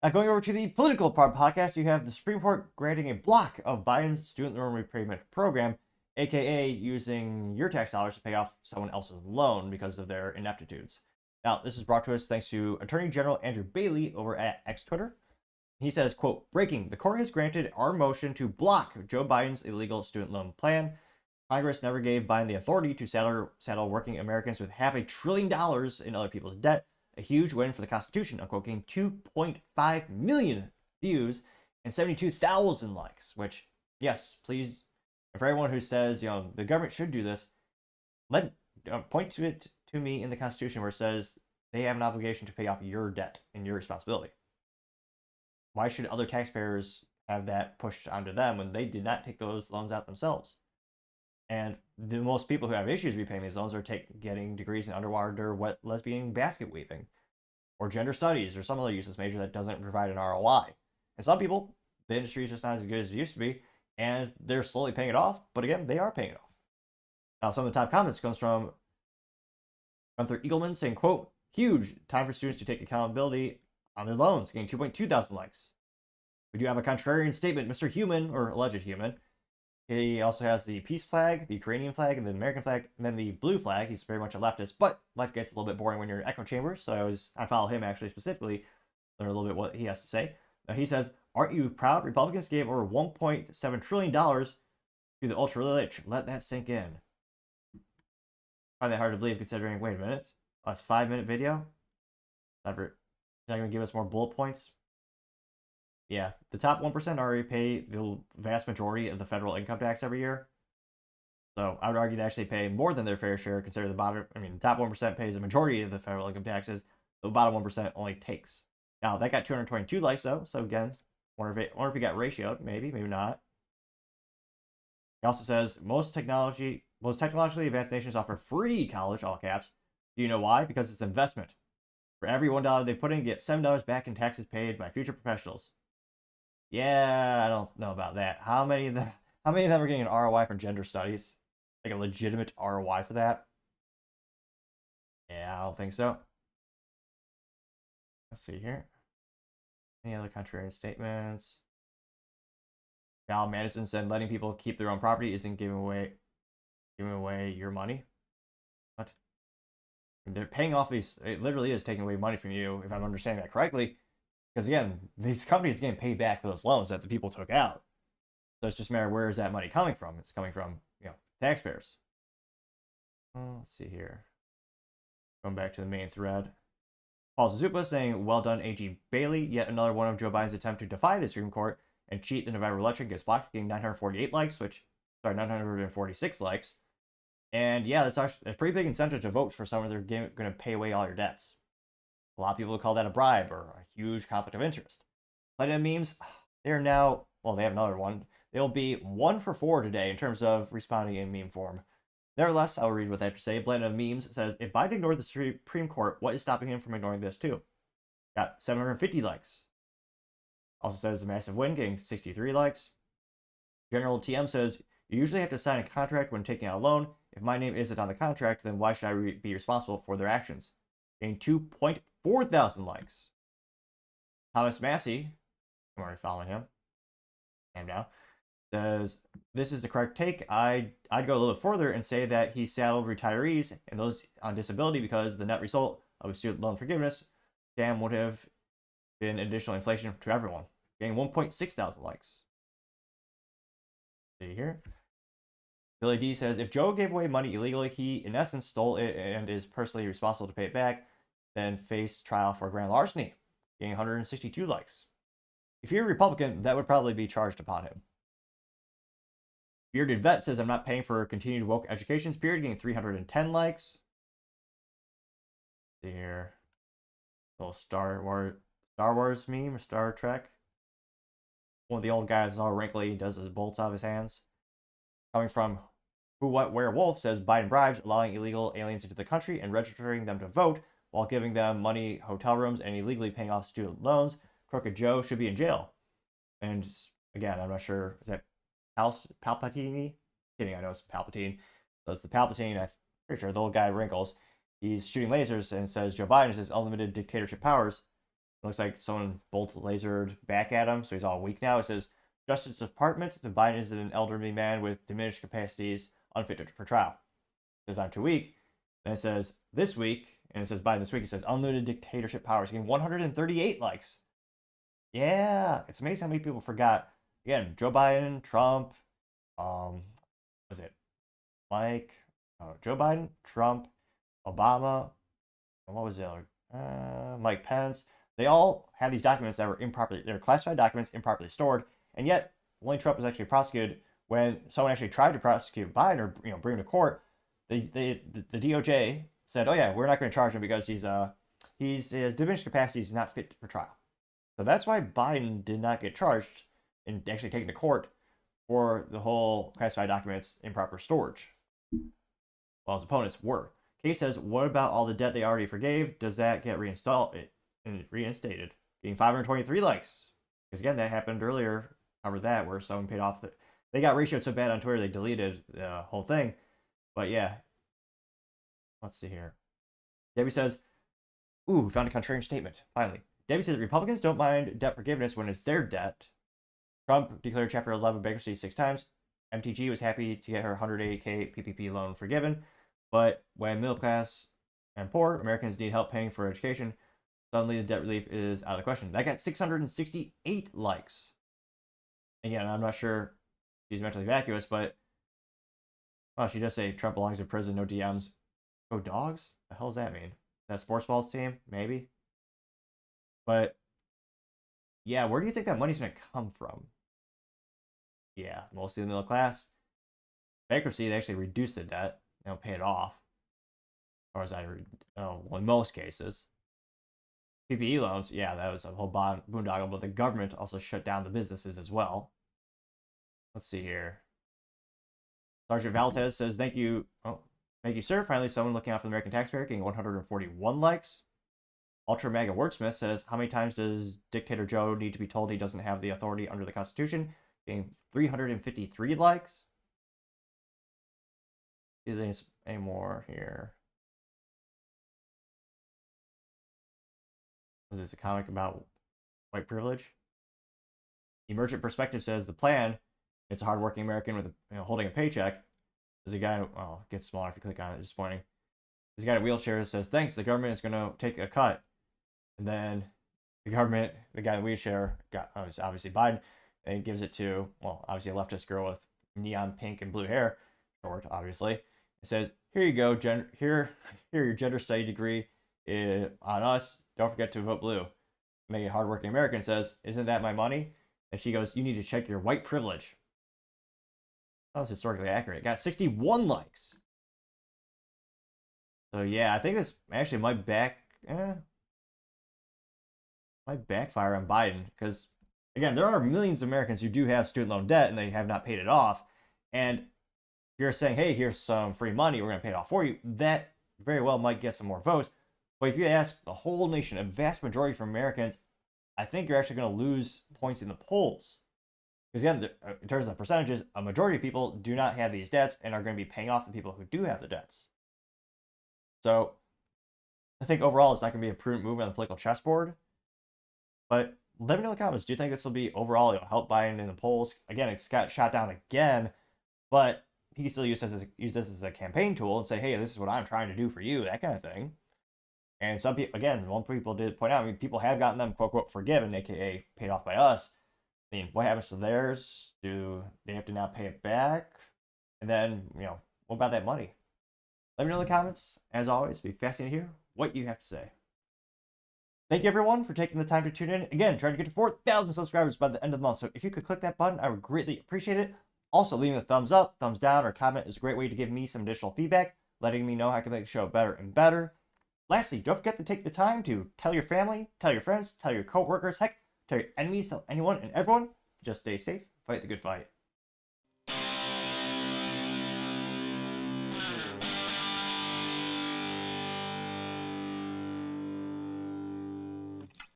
Going over to the political part podcast, you have the Supreme Court granting a block of Biden's student loan repayment program, aka using your tax dollars to pay off someone else's loan because of their ineptitudes. Now, this is brought to us thanks to Attorney General Andrew Bailey over at X Twitter. He says, quote, breaking, the court has granted our motion to block Joe Biden's illegal student loan plan. Congress never gave Biden the authority to saddle working Americans with $500 billion in other people's debt. A huge win for the Constitution, unquote, gained 2.5 million views and 72,000 likes, which, yes, please, for everyone who says, the government should do this, point to it to me in the Constitution where it says they have an obligation to pay off your debt and your responsibility. Why should other taxpayers have that pushed onto them when they did not take those loans out themselves? And the most people who have issues repaying these loans are getting degrees in underwater lesbian basket weaving, or gender studies, or some other useless major that doesn't provide an ROI. And some people, the industry is just not as good as it used to be, and they're slowly paying it off. But again, they are paying it off. Now, some of the top comments comes from Gunther Eagleman saying, quote, huge, time for students to take accountability on their loans, getting 2.2 thousand likes. We do have a contrarian statement, Mr. Human, or alleged human. He also has the peace flag, the Ukrainian flag, and the American flag, and then the blue flag. He's very much a leftist, but life gets a little bit boring when you're in echo chamber, so I follow him actually specifically, learn a little bit what he has to say. Now he says, aren't you proud? Republicans gave over $1.7 trillion to the ultra-rich. Let that sink in. Find that hard to believe considering, wait a minute, that's a 5-minute video? Not going to give us more bullet points? Yeah, the top 1% already pay the vast majority of the federal income tax every year. So I would argue they actually pay more than their fair share, considering the top 1% pays the majority of the federal income taxes. The bottom 1% only takes. Now, that got 222 likes, though. So again, wonder if it got ratioed. Maybe not. He also says, most technologically advanced nations offer free college, all caps. Do you know why? Because it's investment. For every $1 they put in, you get $7 back in taxes paid by future professionals. Yeah, I don't know about that. How many of them are getting an ROI from gender studies? Like a legitimate ROI for that? Yeah, I don't think so. Let's see here. Any other contrarian statements? Val Madison said letting people keep their own property isn't giving away your money. What? They're paying off these. It literally is taking away money from you, if I'm understanding that correctly. Because again, these companies are getting paid back for those loans that the people took out. So it's just a matter of where is that money coming from? It's coming from, taxpayers. Let's see here. Going back to the main thread. Paul Zupa saying, well done, A.G. Bailey. Yet another one of Joe Biden's attempt to defy the Supreme Court and cheat the November election gets blocked, getting 946 likes. And yeah, that's actually a pretty big incentive to vote for someone they're going to pay away all your debts. A lot of people call that a bribe or a huge conflict of interest. Platinum memes, they're now, well, they have another one. They'll be 1 for 4 today in terms of responding in meme form. Nevertheless, I'll read what they have to say. Platinum memes says, if Biden ignored the Supreme Court, what is stopping him from ignoring this too? Got 750 likes. Also says a massive win, getting 63 likes. General TM says, you usually have to sign a contract when taking out a loan. If my name isn't on the contract, then why should I be responsible for their actions? Getting 2.4 thousand likes. Thomas Massey, I'm already following him. And now says, this is the correct take. I'd go a little further and say that he saddled retirees and those on disability because the net result of student loan forgiveness scam would have been additional inflation to everyone. Getting 1.6 thousand likes. See here. Billy D says, if Joe gave away money illegally, he in essence stole it and is personally responsible to pay it back, then face trial for grand larceny, getting 162 likes. If you're a Republican, that would probably be charged upon him. Bearded Vet says, I'm not paying for continued woke education, Spirit, getting 310 likes. See here. Little Star Wars meme, or Star Trek. One of the old guys is all wrinkly, does his bolts out of his hands. Coming from Who What Where Wolf says, Biden bribes, allowing illegal aliens into the country and registering them to vote while giving them money, hotel rooms, and illegally paying off student loans. Crooked Joe should be in jail. And again, I'm not sure, is that Palpatine? Kidding, I know it's Palpatine. So it's the Palpatine, I'm pretty sure, the old guy wrinkles. He's shooting lasers and says Joe Biden has unlimited dictatorship powers. looks like someone bolt lasered back at him, so he's all weak now. It says, Justice Department, Biden is an elderly man with diminished capacities, unfit for trial. It says, I'm too weak. Then it says, this week, and it says Biden this week, it says, unlimited dictatorship powers, getting 138 likes. Yeah, it's amazing how many people forgot. Again, Joe Biden, Trump, was it Joe Biden, Trump, Obama, and what was the other? Mike Pence. They all had these documents that were improperly, they were classified documents, improperly stored, and yet only Trump was actually prosecuted when someone actually tried to prosecute Biden or bring him to court. The DOJ said, oh yeah, we're not going to charge him because he's his diminished capacity is not fit for trial. So that's why Biden did not get charged and actually taken to court for the whole classified documents improper storage, while his opponents were. Case says, what about all the debt they already forgave? Does that get reinstated? Getting 523 likes. Because again, that happened earlier. Covered that where someone paid off they got ratioed so bad on Twitter they deleted the whole thing. But yeah, let's see here. Debbie says, ooh, found a contrarian statement. Finally, Debbie says Republicans don't mind debt forgiveness when it's their debt. Trump declared Chapter 11 bankruptcy 6 times. MTG was happy to get her 180K PPP loan forgiven. But when middle class and poor Americans need help paying for education, suddenly the debt relief is out of the question. That got 668 likes. Again, I'm not sure she's mentally vacuous, but well, she does say Trump belongs in prison, no DMs. Go dogs? The hell does that mean? That sports balls team? Maybe. But yeah, where do you think that money's going to come from? Yeah, mostly the middle class. Bankruptcy, they actually reduce the debt. They don't pay it off. Or as in most cases. PPE loans, yeah, that was a whole boondoggle, but the government also shut down the businesses as well. Let's see here. Sergeant Valdez says, thank you. Oh, thank you, sir. Finally, someone looking out for the American taxpayer, getting 141 likes. Ultra Mega Wordsmith says, how many times does Dictator Joe need to be told he doesn't have the authority under the Constitution? Getting 353 likes. Is there any more here? Was this a comic about white privilege? Emergent Perspective says, the plan, it's a hardworking American with holding a paycheck. There's a guy, oh, it gets smaller if you click on it, disappointing. There's a guy in a wheelchair that says, thanks, the government is going to take a cut. And then the guy in the wheelchair, obviously Biden, and he gives it to, well, obviously a leftist girl with neon pink and blue hair, short, obviously. It says, here you go, here your gender study degree on us. Don't forget to vote blue. Make a hardworking American says, isn't that my money? And she goes, you need to check your white privilege. That was historically accurate. It got 61 likes. So yeah, I think this actually might backfire on Biden, because again, there are millions of Americans who do have student loan debt and they have not paid it off. And if you're saying, hey, here's some free money, we're going to pay it off for you, that very well might get some more votes. But if you ask the whole nation, a vast majority of Americans, I think you're actually going to lose points in the polls. Because again, in terms of percentages, a majority of people do not have these debts and are going to be paying off the people who do have the debts. So I think overall it's not going to be a prudent move on the political chessboard. But let me know in the comments, do you think this will be overall help Biden in the polls? Again, it's got shot down again, but he can still use this as a campaign tool and say, hey, this is what I'm trying to do for you, that kind of thing. And some people, again, one people did point out, I mean, people have gotten them, quote, quote, forgiven, aka paid off by us. I mean, what happens to theirs? Do they have to now pay it back? And then, what about that money? Let me know in the comments. As always, it'd be fascinating to hear what you have to say. Thank you, everyone, for taking the time to tune in. Again, trying to get to 4,000 subscribers by the end of the month. So if you could click that button, I would greatly appreciate it. Also, leaving a thumbs up, thumbs down, or comment is a great way to give me some additional feedback, letting me know how I can make the show better and better. Lastly, don't forget to take the time to tell your family, tell your friends, tell your coworkers, heck, tell your enemies, tell anyone and everyone. Just stay safe, fight the good fight.